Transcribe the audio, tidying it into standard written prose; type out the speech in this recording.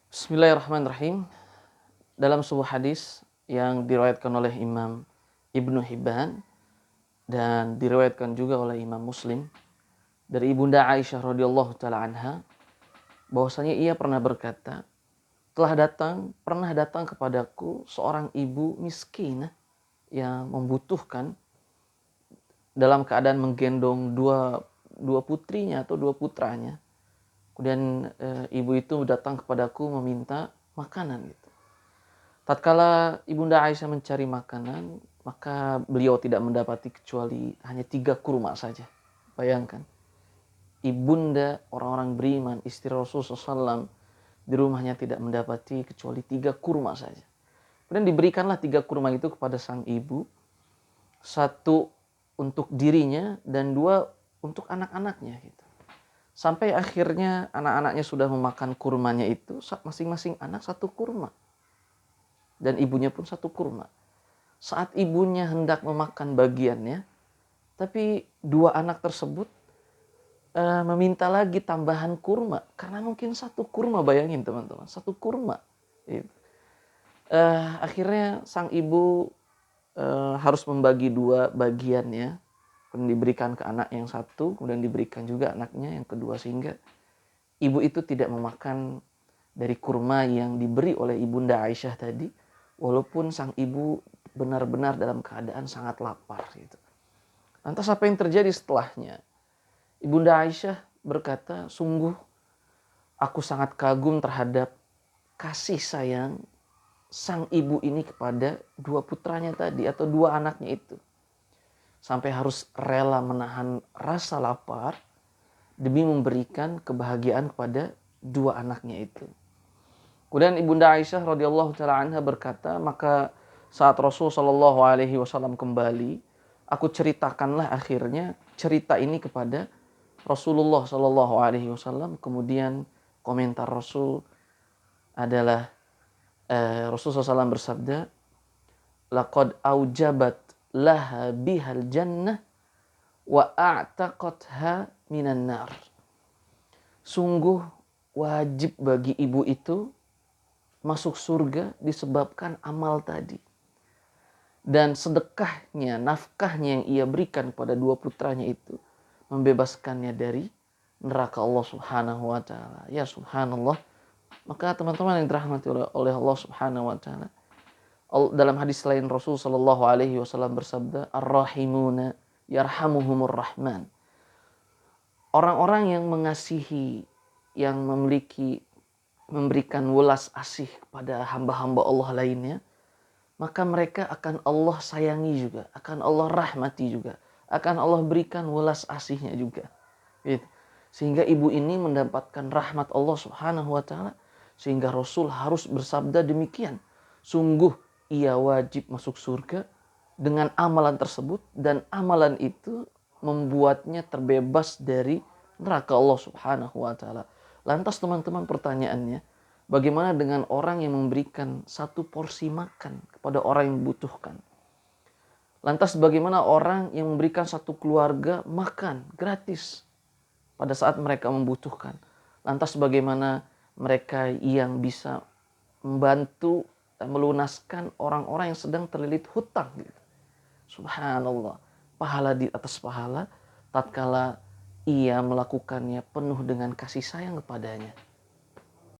Bismillahirrahmanirrahim. Dalam sebuah hadis yang diriwayatkan oleh Imam Ibnu Hibban dan diriwayatkan juga oleh Imam Muslim dari Ibunda Aisyah radhiyallahu taala anha, bahwasanya ia pernah berkata, pernah datang kepadaku seorang ibu miskinah yang membutuhkan dalam keadaan menggendong dua putrinya atau dua putranya. Kemudian ibu itu datang kepadaku meminta makanan gitu. Tatkala Ibunda Aisyah mencari makanan, maka beliau tidak mendapati kecuali hanya 3 kurma saja. Bayangkan, ibunda orang-orang beriman, istri Rasulullah SAW, di rumahnya tidak mendapati kecuali 3 kurma saja. Kemudian diberikanlah 3 kurma itu kepada sang ibu, 1 untuk dirinya dan 2 untuk anak-anaknya gitu. Sampai akhirnya anak-anaknya sudah memakan kurmanya itu, masing-masing anak 1 kurma. Dan ibunya pun 1 kurma. Saat ibunya hendak memakan bagiannya, tapi 2 anak tersebut meminta lagi tambahan kurma. Karena mungkin 1 kurma, bayangin teman-teman, 1 kurma. Gitu. Akhirnya sang ibu harus membagi 2 bagiannya. Kemudian diberikan ke anak yang 1, kemudian diberikan juga anaknya yang kedua. Sehingga ibu itu tidak memakan dari kurma yang diberi oleh Ibunda Aisyah tadi. Walaupun sang ibu benar-benar dalam keadaan sangat lapar gitu. Lantas apa yang terjadi setelahnya? Ibunda Aisyah berkata, sungguh aku sangat kagum terhadap kasih sayang sang ibu ini kepada 2 putranya tadi atau 2 anaknya itu. Sampai harus rela menahan rasa lapar demi memberikan kebahagiaan kepada 2 anaknya itu. Kemudian Ibunda Aisyah radhiyallahu taala anha berkata, maka saat Rasul sallallahu alaihi wasallam kembali, aku ceritakanlah akhirnya cerita ini kepada Rasulullah sallallahu alaihi wasallam. Kemudian komentar Rasul adalah Rasul SAW bersabda, laqad aujabat laha bihal jannah wa a'taqatha minan nar. Sungguh wajib bagi ibu itu masuk surga disebabkan amal tadi. Dan sedekahnya, nafkahnya yang ia berikan kepada 2 putranya itu membebaskannya dari neraka Allah Subhanahu wa taala. Ya subhanallah. Maka teman-teman yang dirahmati oleh Allah Subhanahu wa taala, dalam hadis lain Rasul sallallahu alaihi wasallam bersabda, ar-rahimuna yarhamuhumur rahman. Orang-orang yang mengasihi, yang memberikan welas asih kepada hamba-hamba Allah lainnya, maka mereka akan Allah sayangi juga, akan Allah rahmati juga, akan Allah berikan welas asihnya juga. Gitu. Sehingga ibu ini mendapatkan rahmat Allah Subhanahu wa taala, sehingga Rasul harus bersabda demikian. Sungguh ia wajib masuk surga dengan amalan tersebut, dan amalan itu membuatnya terbebas dari neraka Allah Subhanahu wa taala. Lantas teman-teman, pertanyaannya, bagaimana dengan orang yang memberikan 1 porsi makan kepada orang yang membutuhkan? Lantas bagaimana orang yang memberikan 1 keluarga makan gratis pada saat mereka membutuhkan? Lantas bagaimana mereka yang bisa membantu dan melunaskan orang-orang yang sedang terlilit hutang? Subhanallah, pahala di atas pahala tatkala ia melakukannya penuh dengan kasih sayang kepadanya.